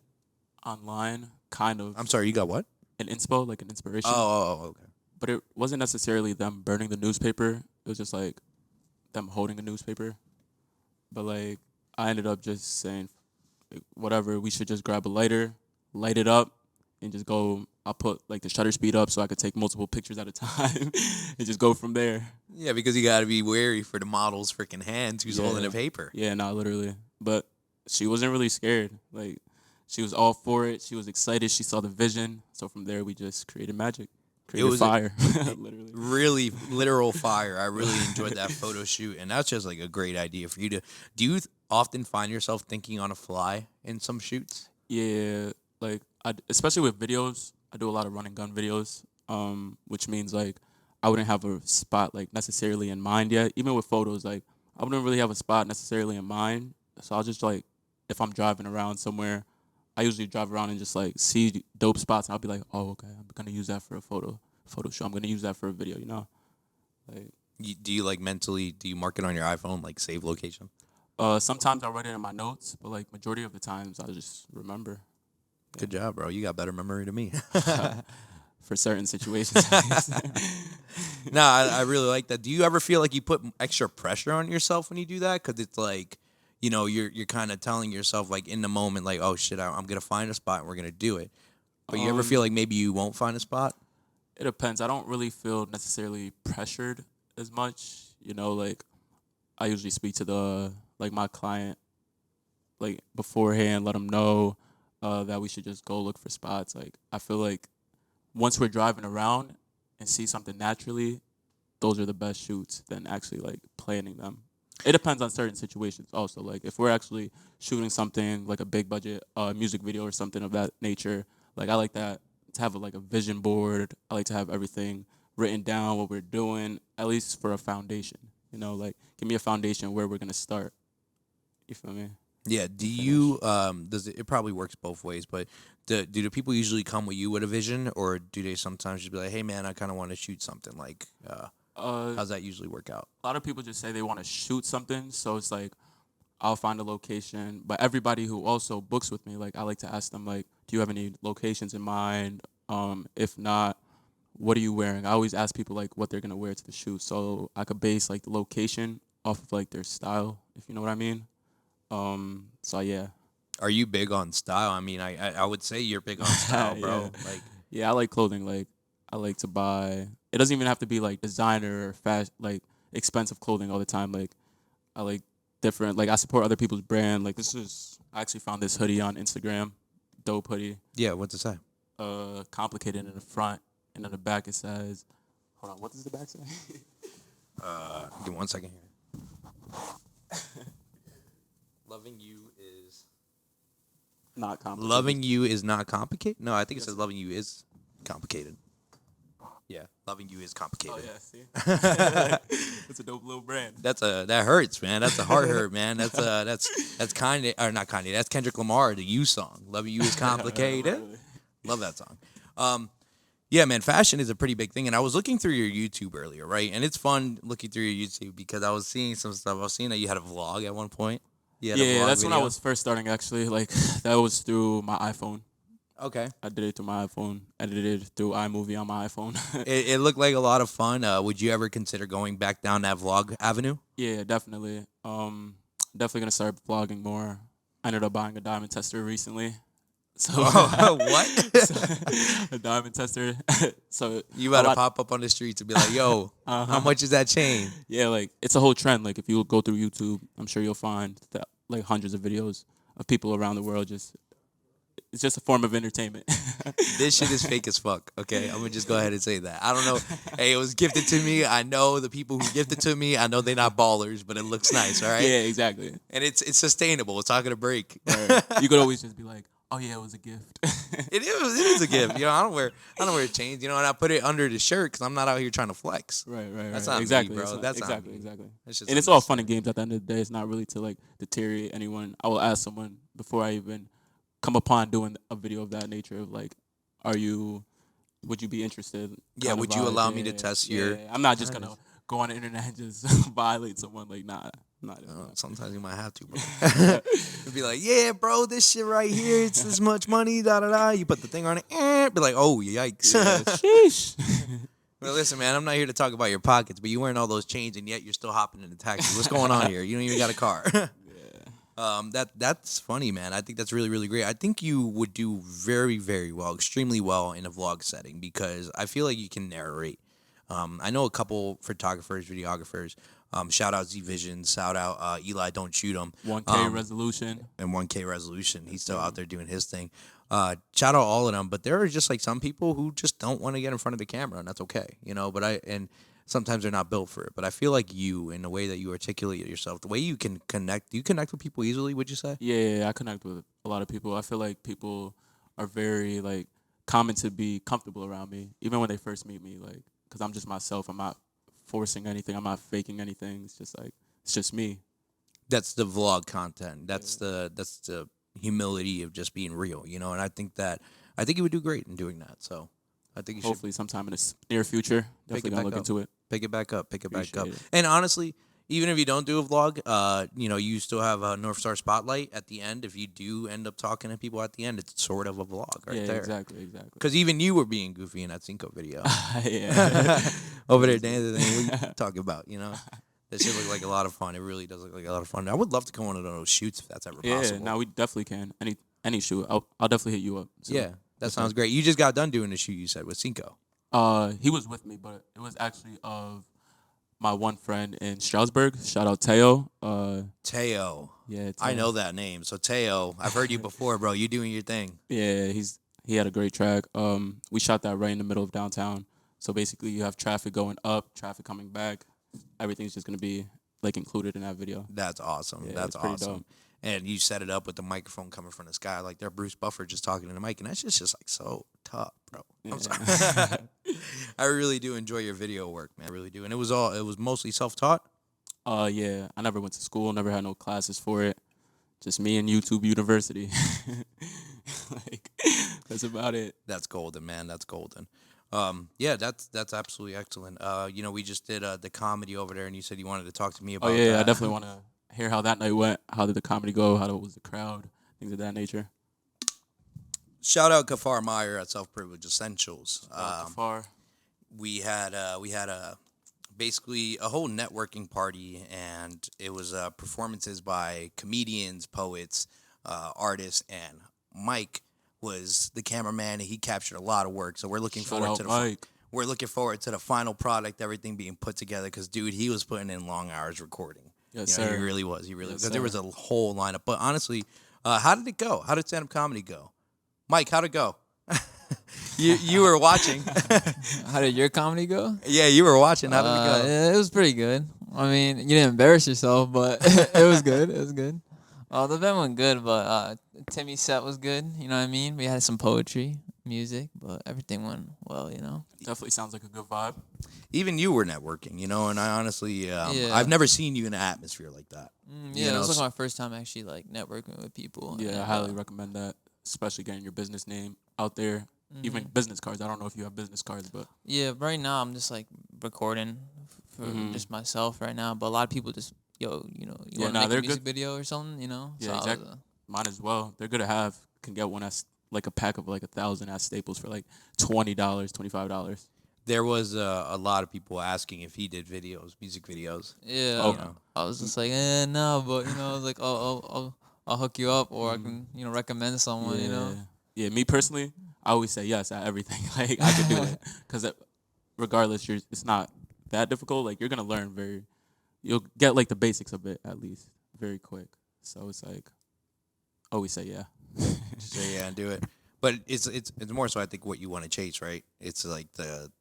online, kind of. I'm sorry, you got what? An inspo, like an inspiration. Okay. But it wasn't necessarily them burning the newspaper. It was just like them holding a newspaper. But like I ended up just saying, like, whatever, we should just grab a lighter, light it up, and just go. I'll put like the shutter speed up so I could take multiple pictures at a time and just go from there. Yeah, because you got to be wary for the model's freaking hands who's holding the paper. Yeah, not literally. But she wasn't really scared. Like, she was all for it. She was excited. She saw the vision. So from there, we just created magic. Created fire, literally. Really literal fire. I really enjoyed that photo shoot, and that's just like a great idea for you to. Do you often find yourself thinking on a fly in some shoots? Yeah, like especially with videos, I do a lot of run and gun videos, which means like I wouldn't have a spot like necessarily in mind yet. Even with photos, like I wouldn't really have a spot necessarily in mind. So I'll just like, if I'm driving around somewhere, I usually drive around and just like see dope spots, and I'll be like, oh, okay, I'm gonna use that for a photo shoot. I'm gonna use that for a video, you know. Like, do you like mentally? Do you mark it on your iPhone, like save location? Sometimes I write it in my notes, but like majority of the times I just remember. Good job, bro. You got better memory than me. For certain situations. No, I really like that. Do you ever feel like you put extra pressure on yourself when you do that? Because it's like, you know, you're kind of telling yourself like in the moment, like, oh shit, I'm gonna find a spot and we're gonna do it. But you ever feel like maybe you won't find a spot? It depends. I don't really feel necessarily pressured as much. You know, like I usually speak to my client like beforehand, let them know that we should just go look for spots. Like I feel like once we're driving around and see something naturally, those are the best shoots than actually like planning them. It depends on certain situations also. Like if we're actually shooting something like a big budget music video or something of that nature, like I like that to have like a vision board. I like to have everything written down, what we're doing, at least for a foundation. You know, like give me a foundation where we're gonna start. You feel me? Yeah. Do you does it probably works both ways, but do the people usually come with you with a vision, or do they sometimes just be like, hey man, I kind of want to shoot something? Like how's that usually work out? A lot of people just say they want to shoot something, so it's like I'll find a location. But everybody who also books with me, like I like to ask them, like, do you have any locations in mind? If not, what are you wearing? I always ask people like what they're gonna wear to the shoot, so I could base like the location off of like their style, if you know what I mean. So yeah. Are you big on style? I mean, I would say you're big on style, bro. Yeah. Like, yeah, I like clothing. Like I like to buy. It doesn't even have to be like designer or fast, like expensive clothing all the time. Like I like different. Like I support other people's brand. Like I actually found this hoodie on Instagram. Dope hoodie. yeah, what's it say? Complicated in the front, and in the back it says, hold on, what does the back say? Give me 1 second here. Loving you is Not complicated. loving you is not complicated. No, I think it says loving you is complicated. Yeah, loving you is complicated. Oh yeah, see, it's a dope little brand. That hurts, man. That's a heart hurt, man. That's Kanye, or not Kanye. That's Kendrick Lamar, the You song. Loving you is complicated. Love that song. Yeah, man. Fashion is a pretty big thing, and I was looking through your YouTube earlier, right? And it's fun looking through your YouTube because I was seeing some stuff. I was seeing that you had a vlog at one point. Yeah, that's when I was first starting. Actually, like that was through my iPhone. Okay. I did it through my iPhone. Edited it through iMovie on my iPhone. It looked like a lot of fun. Would you ever consider going back down that vlog avenue? Yeah, definitely. Definitely gonna start vlogging more. I ended up buying a diamond tester recently. So What? a diamond tester. So You about to pop up on the streets and be like, yo, how much is that chain? Yeah, like it's a whole trend. Like if you go through YouTube, I'm sure you'll find that like hundreds of videos of people around the world it's just a form of entertainment. This shit is fake as fuck, okay? I'm going to just go ahead and say that. I don't know. Hey, it was gifted to me. I know the people who gifted to me. I know they're not ballers, but it looks nice, all right? Yeah, exactly. And it's sustainable. It's not going to break. Right. You could always just be like, oh, yeah, it was a gift. It is a gift. You know, I don't wear chains, you know, and I put it under the shirt because I'm not out here trying to flex. Right. That's not exactly, me, bro. That's exactly, not me. exactly. And it's all fun and games at the end of the day. It's not really to like deteriorate anyone. I will ask someone before I even come upon doing a video of that nature of like would you be interested? Yeah, kind of would you vibe? allow me to test your? I'm not just gonna go on the internet and just violate someone. Like, nah, I'm not doing that. Sometimes you might have to, bro. It'd be like, yeah, bro, this shit right here, it's this much money, da da da. You put the thing on it, be like, oh, yikes. Sheesh. Well, listen, man, I'm not here to talk about your pockets, but you wearing all those chains and yet you're still hopping in the taxi. What's going on here? You don't even got a car. That's funny, man. I think that's really, really great. I think you would do very, very well, extremely well in a vlog setting because I feel like you can narrate. I know a couple photographers, videographers. Shout out Z Vision. Shout out Eli. Don't shoot him. 1K resolution. And 1K resolution. He's still out there doing his thing. Shout out all of them. But there are just like some people who just don't want to get in front of the camera, and that's okay, you know. And sometimes they're not built for it. But I feel like you, in the way that you articulate yourself, the way you can connect. Do you connect with people easily? Would you say? Yeah, I connect with a lot of people. I feel like people are very like common to be comfortable around me, even when they first meet me. Like, because I'm just myself. I'm not forcing anything. I'm not faking anything. It's just like it's just me. That's the vlog content. That's the humility of just being real, you know. And I think you would do great in doing that. So I think you hopefully sometime in the near future, definitely gonna look into it. Pick it back up. Appreciate it. And honestly, even if you don't do a vlog, you know, you still have a Northstar Spotlight at the end. If you do end up talking to people at the end, it's sort of a vlog right there. Exactly. Because even you were being goofy in that Cinco video. Yeah. Over there dancing. What you talking about, you know? That shit look like a lot of fun. It really does look like a lot of fun. I would love to go on one of those shoots if that's ever possible. Yeah, no, we definitely can. Any shoot, I'll definitely hit you up. So. Yeah, that sounds great. You just got done doing the shoot, you said, with Cinco. He was with me, but it was actually of my one friend in Stroudsburg. Shout out Teo. Teo. Yeah, Teo. I know that name. So Teo, I've heard you before, bro. You doing your thing. Yeah, he had a great track. We shot that right in the middle of downtown. So basically, you have traffic going up, traffic coming back. Everything's just gonna be like included in that video. That's awesome. Yeah, That's pretty awesome. dope. And you set it up with the microphone coming from the sky, like they're Bruce Buffer just talking to the mic, and that's just like so tough, bro. I'm sorry. I really do enjoy your video work, man. I really do. And it was mostly self-taught. Yeah. I never went to school, never had no classes for it. Just me and YouTube University. Like that's about it. That's golden, man. That's golden. Yeah, that's absolutely excellent. You know, we just did the comedy over there, and you said you wanted to talk to me about. Oh yeah, that. I definitely want to hear how that night went. How did the comedy go? How was the crowd? Things of that nature. Shout out Kafar Meyer at Self Privilege Essentials. Kafar. We had basically a whole networking party, and it was performances by comedians, poets, artists, and Mike was the cameraman, and he captured a lot of work. So we're looking forward to the final product, everything being put together. Because dude, he was putting in long hours recording. Yes, You know, sir. he really was. Because Yes, there was a whole lineup. But honestly, how did it go? How did stand-up comedy go? Mike, how'd it go? you were watching. How did your comedy go? Yeah, you were watching. How did it go? It was pretty good. I mean, you didn't embarrass yourself, but it was good. It was good. The event went good, but Timmy's set was good. You know what I mean? We had some poetry, music, but everything went well, you know? Definitely sounds like a good vibe. Even you were networking, you know, and I honestly, Yeah. I've never seen you in an atmosphere like that. Yeah, You it know, was like my first time actually like networking with people. Yeah, and, I highly recommend that, especially getting your business name out there. Even business cards. I don't know if you have business cards, but Yeah, right now I'm just like recording for just myself right now, but a lot of people just, you want to make a they're music good. video or something, you know? yeah, So I was, exactly. Mine as well. They're good to have. Can get one that's like a pack of like 1,000 at Staples for like $20, $25. There was a lot of people asking if he did videos, music videos. Yeah, Okay. I was just like, no, but I was like, I'll hook you up, or I can, recommend someone, you know. Yeah, me personally, I always say yes at everything. Like I can do it because regardless, it's not that difficult. Like you're gonna learn you'll get like the basics of it at least very quick. So it's like always say yeah. Just say yeah and do it. But it's more so I think what you want to chase, right? It's like the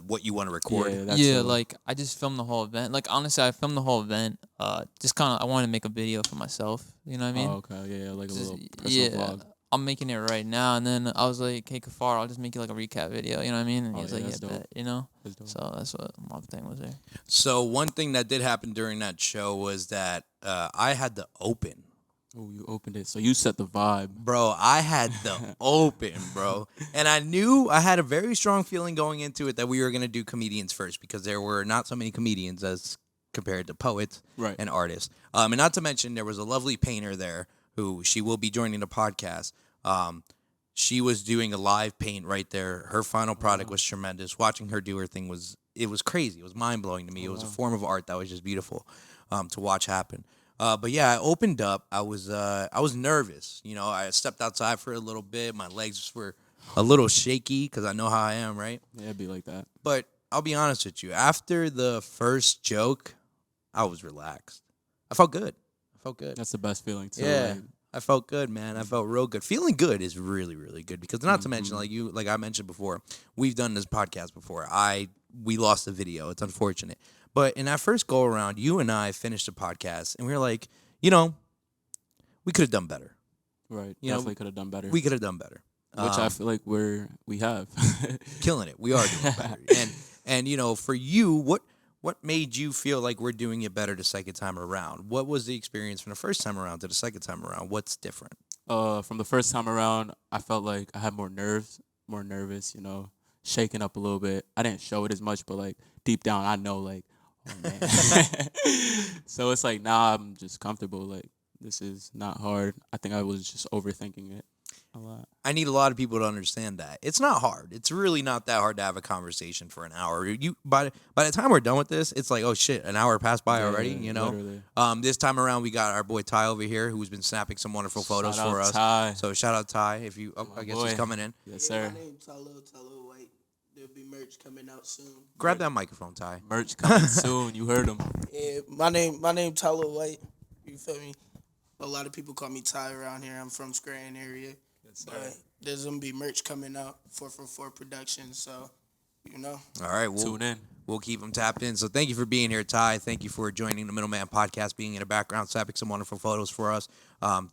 what you want to record. Yeah, like I just filmed the whole event. Like honestly, I filmed the whole event. Just kind of I wanted to make a video for myself. You know what I mean? Oh, okay, yeah, like a Just- little personal vlog. I'm making it right now, and then I was like, "Hey, Kafar, I'll just make you like a recap video." You know what I mean? And he was like, that's "Yeah, dope. bet," you know. That's dope. So that's what my thing was there. So one thing that did happen during that show was that I had to open Oh, you opened it. So you set the vibe. Bro, I had the open, bro. And I knew I had a very strong feeling going into it that we were going to do comedians first because there were not so many comedians as compared to poets Right. and artists. And not to mention, there was a lovely painter there who she will be joining the podcast. She was doing a live paint right there. Her final product was tremendous. Watching her do her thing was crazy. It was mind-blowing to me. It was a form of art that was just beautiful to watch happen. But yeah, I opened up. I was nervous. You know, I stepped outside for a little bit. My legs were a little shaky because I know how I am, right? Yeah, it'd be like that. But I'll be honest with you. After the first joke, I was relaxed. I felt good. That's the best feeling too. Yeah. Like, I felt good, man. I felt real good. Feeling good is really, really good because not to mention, like I mentioned before, we've done this podcast before. We lost the video. It's unfortunate. But in that first go around, you and I finished the podcast and we were like, we could have done better. right. You know, Definitely could have done better. We could have done better. Which I feel like we have. Killing it. We are doing better. And for you, what made you feel like we're doing it better the second time around? What was the experience from the first time around to the second time around? What's different? From the first time around, I felt like I had more nerves, more nervous, shaking up a little bit. I didn't show it as much, but like deep down, I know like, oh man. So it's like now I'm just comfortable. Like this is not hard. I think I was just overthinking it a lot. I need a lot of people to understand that. It's not hard. It's really not that hard to have a conversation for an hour. By the time we're done with this, it's like, oh shit, an hour passed by already, Literally. This time around we got our boy Ty over here who's been snapping some wonderful photos Shout out for us. Ty. So shout out Ty if you I guess he's boy. coming in. Yes, sir. My name's Talo White. There'll be merch coming out soon. Grab that microphone, Ty. Merch coming soon. You heard him. Yeah, my name Talo White. You feel me? A lot of people call me Ty around here. I'm from Scranton area. Yes, sir. But there's gonna be merch coming out 444 Productions, so All right, Tune in. We'll keep them tapped in. So thank you for being here, Ty. Thank you for joining the Middleman Podcast, being in the background, snapping some wonderful photos for us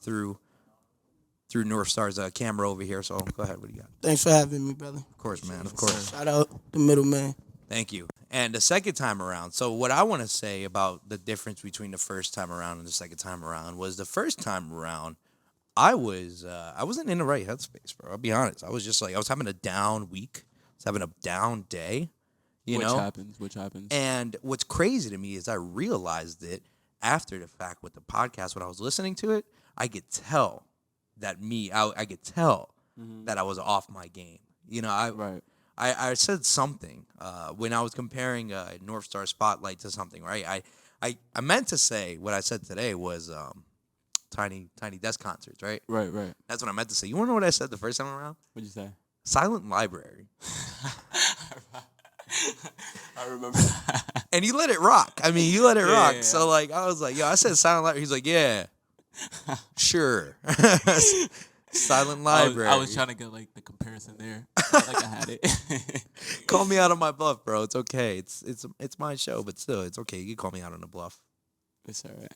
through Northstar's camera over here. So go ahead. What do you got? thanks for having me, brother. Of course, man. Of course. Shout out the Middleman. Thank you. And the second time around, so what I want to say about the difference between the first time around and the second time around was the first time around, I wasn't in the right headspace, bro. I'll be honest. I was just like, I was having a down week. I was having a down day, Which happens. And what's crazy to me is I realized it after the fact with the podcast. When I was listening to it, I could tell that I could tell that I was off my game. Right. I said something when I was comparing Northstar Spotlight to something, right? I meant to say what I said today was tiny desk concerts, right? Right. That's what I meant to say. You want to know what I said the first time around? What'd you say? Silent library. I remember. And you let it rock. I mean, you let it rock. Yeah. So, like, I was like, yo, I said silent library. He's like, yeah, sure. Silent library. I was trying to get like the comparison there. Like I had it. Call me out on my bluff, bro. It's okay. It's my show, but still, it's okay. You can call me out on the bluff. It's all right.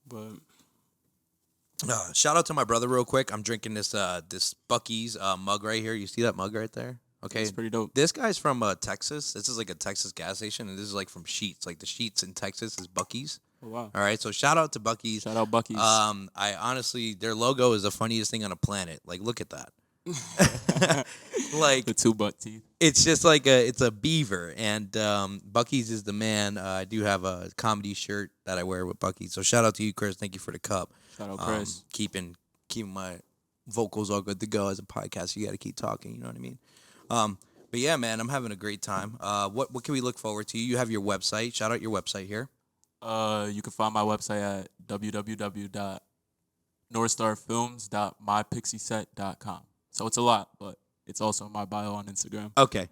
But Shout out to my brother real quick. I'm drinking this Buc-ee's mug right here. You see that mug right there? Okay. it's pretty dope. This guy's from Texas. This is like a Texas gas station, and this is like from Sheetz. Like the Sheetz in Texas is Buc-ee's. Oh, wow. All right, so shout out to Buc-ee's. Shout out Buc-ee's. I honestly, their logo is the funniest thing on the planet. Like, look at that. Like the 2 butt teeth. it's just like it's a beaver, and Buc-ee's is the man. I do have a comedy shirt that I wear with Buc-ee's. So shout out to you, Chris. Thank you for the cup. Shout out Chris. Keeping my vocals all good to go as a podcast. You got to keep talking. You know what I mean? But yeah, man, I'm having a great time. What can we look forward to? You have your website. Shout out your website here. You can find my website at www.northstarfilms.mypixieset.com. So it's a lot, but it's also in my bio on Instagram. Okay.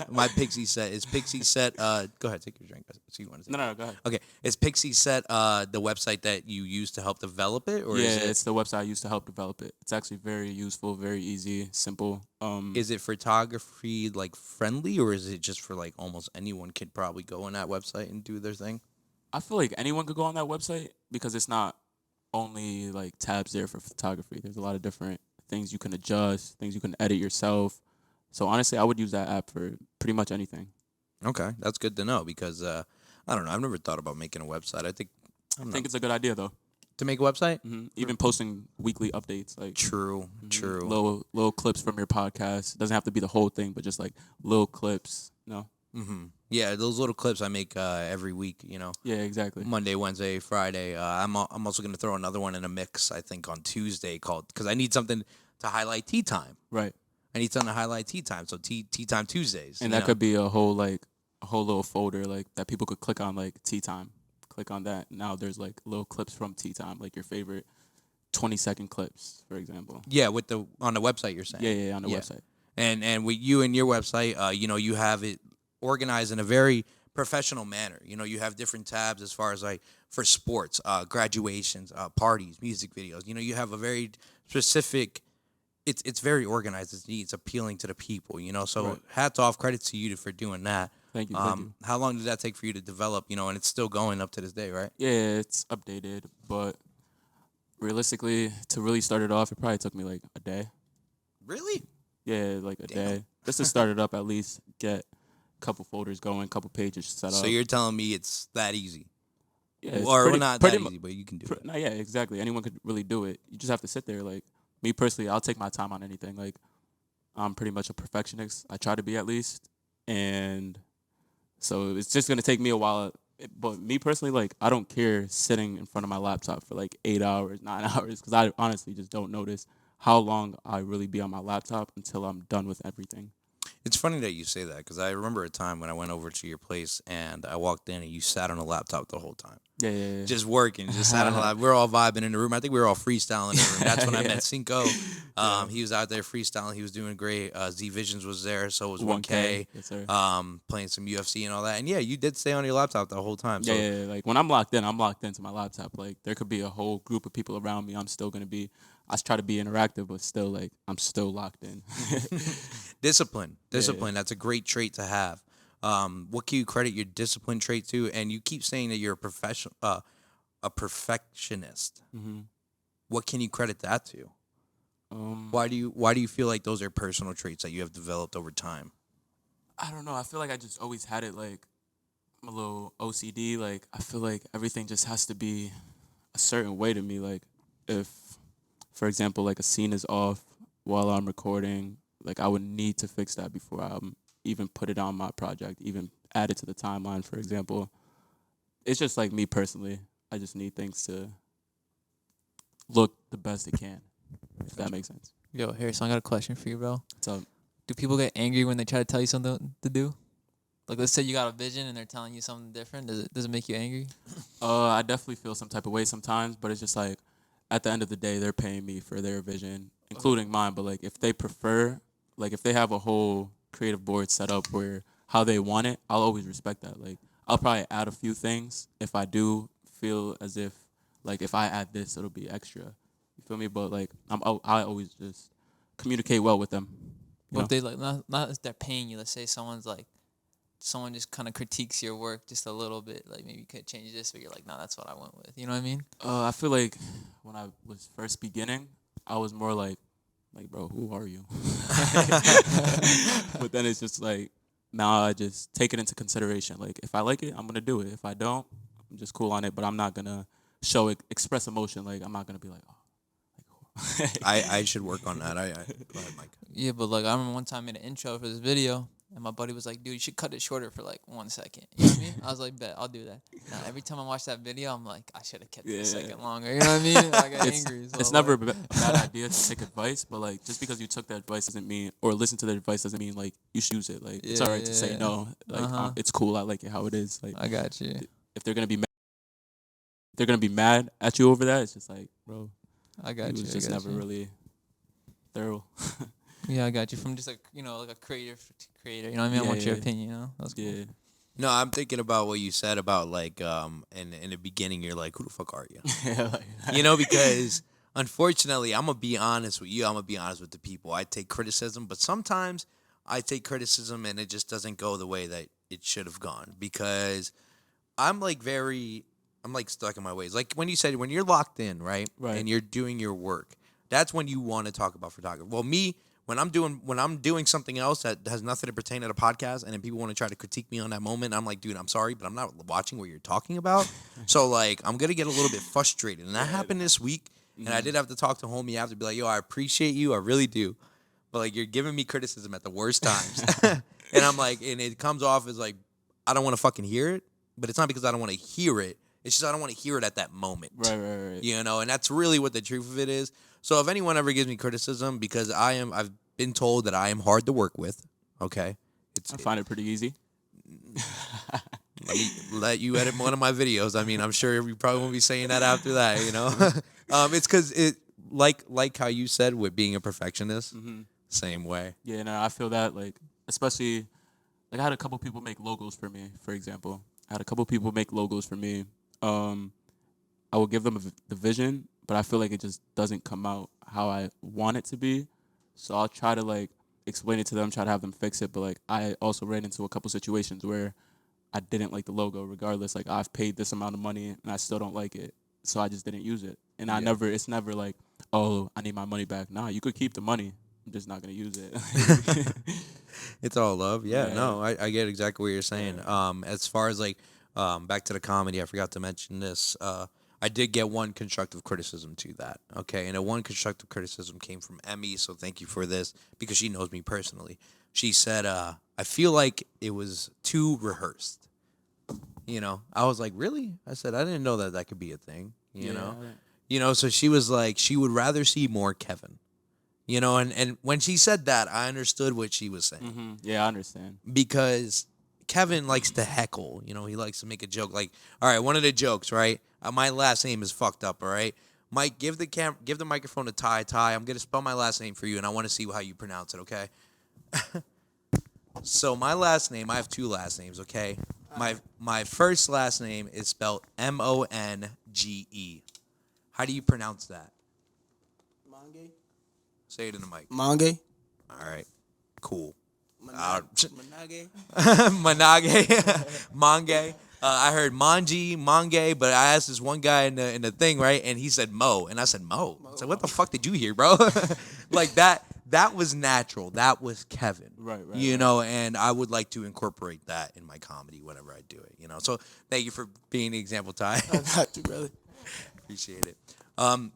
My Pixie Set is Pixie Set. Go ahead, take your drink. So you want to No, go ahead. Okay. Is Pixie Set the website that you use to help develop it? Or Yeah, is it, it's the website I used to help develop it. It's actually very useful, very easy, simple. is it photography like friendly, or is it just for like almost anyone could probably go on that website and do their thing? I feel like anyone could go on that website because it's not only like tabs there for photography. There's a lot of different things you can adjust, things you can edit yourself. So honestly, I would use that app for pretty much anything. Okay, that's good to know because I don't know. I've never thought about making a website. I think I think it's a good idea though. to make a website? Even posting weekly updates, like True. little clips from your podcast. Doesn't have to be the whole thing, but just like little clips. Yeah, those little clips I make every week. Yeah, exactly. Monday, Wednesday, Friday. I'm also going to throw another one in a mix, I think, on Tuesday because I need something to highlight tea time. Right. I need something to highlight tea time, so tea time Tuesdays. And that could be a whole little folder like that people could click on, like tea time. Click on that. Now there's like little clips from tea time, like your favorite 20-second clips, for example. Yeah, on the website you're saying. Yeah, on the website. And with you and your website, you have it organized in a very professional manner. You have different tabs as far as like for sports, graduations, parties, music videos. You have a very specific. It's very organized. It's appealing to the people. So Right. hats off, credit to you for doing that. Thank you. Thank you. How long did that take for you to develop? And it's still going up to this day, right? Yeah, it's updated, but realistically, to really start it off, it probably took me like a day. Really? Yeah, like a day. Just to start it up, at least get a couple folders going, couple pages set up. So you're telling me it's that easy? Yeah, it's Or not that pretty easy, but you can do it. No, yeah, exactly. Anyone could really do it. You just have to sit there. Like me personally, I'll take my time on anything. Like I'm pretty much a perfectionist. I try to be at least, and so it's just gonna take me a while. But me personally, like I don't care sitting in front of my laptop for like 8 hours, 9 hours, because I honestly just don't notice how long I really be on my laptop until I'm done with everything. It's funny that you say that because I remember a time when I went over to your place and I walked in and you sat on the laptop the whole time. Yeah. Just working, just sat on the laptop. We're all vibing in the room. I think we were all freestyling in the room. That's when I met Cinco. He was out there freestyling. He was doing great. Z Visions was there, so was 1K. Yes, sir. Playing some UFC and all that. And yeah, you did stay on your laptop the whole time. So. Yeah. Like when I'm locked into my laptop. Like there could be a whole group of people around me. I'm still gonna be. I try to be interactive, but still, like I'm still locked in. Discipline. That's a great trait to have. What can you credit your discipline trait to? And you keep saying that you're a perfectionist. Mm-hmm. What can you credit that to? Why do you feel like those are personal traits that you have developed over time? I don't know. I feel like I just always had it. Like I'm a little OCD. Like I feel like everything just has to be a certain way to me. Like if, for example, like a scene is off while I'm recording, like I would need to fix that before I even put it on my project, even add it to the timeline, for example. It's just like me personally. I just need things to look the best it can, if that makes sense. Yo, Harrison, I got a question for you, bro. What's up? Do people get angry when they try to tell you something to do? Like, let's say you got a vision and they're telling you something different. Does it make you angry? I definitely feel some type of way sometimes, but it's just like, at the end of the day, they're paying me for their vision, including mine. But like, if they prefer, like, if they have a whole creative board set up where how they want it, I'll always respect that. Like, I'll probably add a few things if I do feel as if, like, if I add this, it'll be extra. You feel me? But like, I always just communicate well with them. What if they like not if they're paying you? Let's say someone just kind of critiques your work just a little bit. Like maybe you could change this, but you're like, nah, that's what I went with. You know what I mean? I feel like when I was first beginning, I was more like, bro, who are you? But then it's just like, now I just take it into consideration. Like, if I like it, I'm going to do it. If I don't, I'm just cool on it, but I'm not going to express emotion. Like, I'm not going to be like, oh. I should work on that. Go ahead, Mike. Yeah, but like I remember one time I made an intro for this video, and my buddy was like, "Dude, you should cut it shorter for like 1 second." You know what I mean? I was like, "Bet, I'll do that." Now every time I watch that video, I'm like, "I should have kept it a second longer." You know what I mean? I get angry. So it's never a bad idea to take advice, but like just because you took that advice doesn't mean, or listen to the advice doesn't mean like you should use it. Like it's all right to say no. Like it's cool. I like it how it is. Like I got you. If they're gonna be mad at you over that, it's just like, bro. I got you. It was just never really thorough. Yeah, I got you. From just like like a creator. You know what I mean? I want your opinion. That's cool. Yeah. No, I'm thinking about what you said about like in the beginning you're like, who the fuck are you? Because unfortunately, I'm gonna be honest with you. I'm gonna be honest with the people. I take criticism, but sometimes I take criticism and it just doesn't go the way that it should have gone because I'm like stuck in my ways. Like when you said when you're locked in, right? Right. And you're doing your work, that's when you want to talk about photography. Well, me, when I'm doing something else that has nothing to pertain to the podcast, and then people want to try to critique me on that moment, I'm like, dude, I'm sorry, but I'm not watching what you're talking about. So like, I'm gonna get a little bit frustrated, and that happened this week. And I did have to talk to homie after, be like, yo, I appreciate you, I really do, but like, you're giving me criticism at the worst times, and I'm like, and it comes off as like, I don't want to fucking hear it, but it's not because I don't want to hear it. It's just I don't want to hear it at that moment. Right. You know, and that's really what the truth of it is. So if anyone ever gives me criticism, because I've been told that I am hard to work with, okay? I find it pretty easy. Let you edit one of my videos. I mean, I'm sure you probably won't be saying that after that, you know? It's because it, like how you said with being a perfectionist, same way. Yeah, no, I feel that, like, especially, like, I had a couple people make logos for me, for example. I will give them the vision, but I feel like it just doesn't come out how I want it to be. So I'll try to, like, explain it to them, try to have them fix it. But, like, I also ran into a couple situations where I didn't like the logo regardless. Like, I've paid this amount of money and I still don't like it. So I just didn't use it. And it's never like, oh, I need my money back. Nah, you could keep the money. I'm just not going to use it. It's all love. Yeah. No, I get exactly what you're saying. As far as, like, back to the comedy, I forgot to mention this. I did get one constructive criticism to that, okay? And one constructive criticism came from Emmy, so thank you for this, because she knows me personally. She said, I feel like it was too rehearsed. You know? I was like, really? I said, I didn't know that could be a thing, you know? You know, so she was like, she would rather see more Kevin. You know, and when she said that, I understood what she was saying. Mm-hmm. Yeah, I understand. Because Kevin likes to heckle. You know, he likes to make a joke. Like, all right, one of the jokes, right? My last name is fucked up, all right? Mike, give the microphone to Ty. Ty, I'm going to spell my last name for you, and I want to see how you pronounce it, okay? So my last name, I have two last names, okay? My first last name is spelled Monge. How do you pronounce that? Mange? Say it in the mic. Mange? All right, cool. Manage? Manage. Mange. I heard Mange, but I asked this one guy in the thing, right? And he said Mo. And I said, Mo. I said, what the fuck did you hear, bro? Like that was natural. That was Kevin. Right. You know, and I would like to incorporate that in my comedy whenever I do it, you know. So thank you for being the example, Ty. I got you, brother. Appreciate it.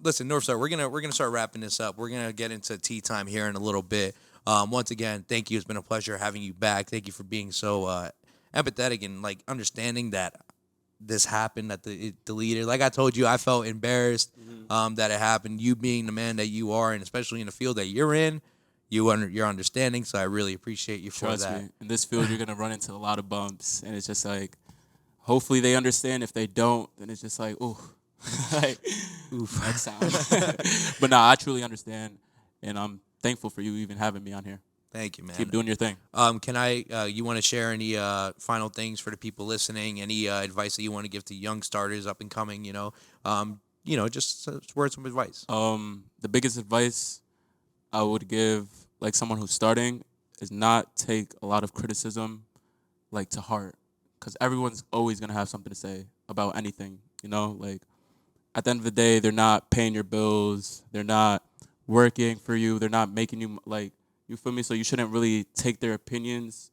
Listen, Northstar, we're gonna start wrapping this up. We're gonna get into tea time here in a little bit. Once again, thank you. It's been a pleasure having you back. Thank you for being so empathetic and like understanding that this happened, that it deleted. Like I told you, I felt embarrassed that it happened. You being the man that you are, and especially in the field that you're in, you're understanding. So I really appreciate you for Trust that. me, in this field, you're gonna run into a lot of bumps, and it's just like, hopefully they understand. If they don't, then it's just like, ooh, like, oof, next time. But nah, I truly understand, and I'm thankful for you even having me on here. Thank you, man. Keep doing your thing. Can I? You want to share any final things for the people listening? Any advice that you want to give to young starters, up and coming? Just words of advice. The biggest advice I would give, like someone who's starting, is not take a lot of criticism, like, to heart, because everyone's always gonna have something to say about anything. You know, like, at the end of the day, they're not paying your bills. They're not working for you. They're not making you, like. You feel me? So you shouldn't really take their opinions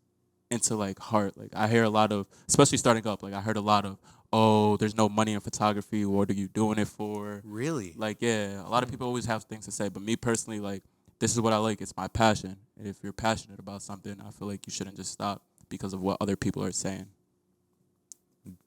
into, like, heart. Like, I hear a lot of, especially starting up, like, I heard a lot of, oh, there's no money in photography. What are you doing it for? Really? Like, yeah, a lot of people always have things to say. But me personally, like, this is what I like. It's my passion. And if you're passionate about something, I feel like you shouldn't just stop because of what other people are saying.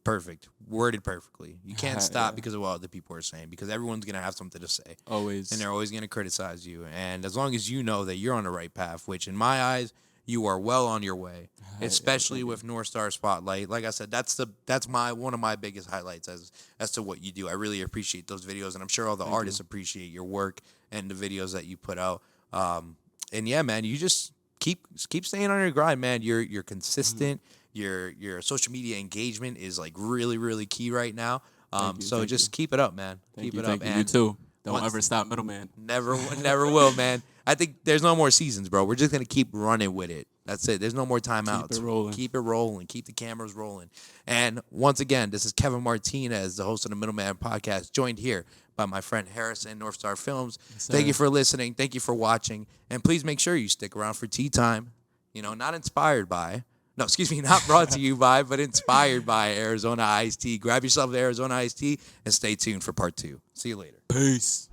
Perfect. Worded perfectly. You can't stop because of what other people are saying, because everyone's going to have something to say. Always. And they're always going to criticize you. And as long as you know that you're on the right path, which in my eyes, you are well on your way, especially with Northstar Spotlight. Like I said, that's one of my biggest highlights as to what you do. I really appreciate those videos, and I'm sure all the artists appreciate your work and the videos that you put out. And yeah, man, you just keep staying on your grind, man. You're consistent. Your social media engagement is like really, really key right now. So just keep it up, man. Keep it up. And you too. Don't ever stop, Middleman. Never will, man. I think there's no more seasons, bro. We're just gonna keep running with it. That's it. There's no more timeouts. Keep it rolling. Keep it rolling. Keep the cameras rolling. And once again, this is Kevin Martinez, the host of the Middleman Podcast, joined here by my friend Harrison, Northstar Films. Thank you for listening. Thank you for watching. And please make sure you stick around for tea time. Not inspired by, not brought to you by, but inspired by Arizona Iced Tea. Grab yourself the Arizona Iced Tea and stay tuned for part 2. See you later. Peace.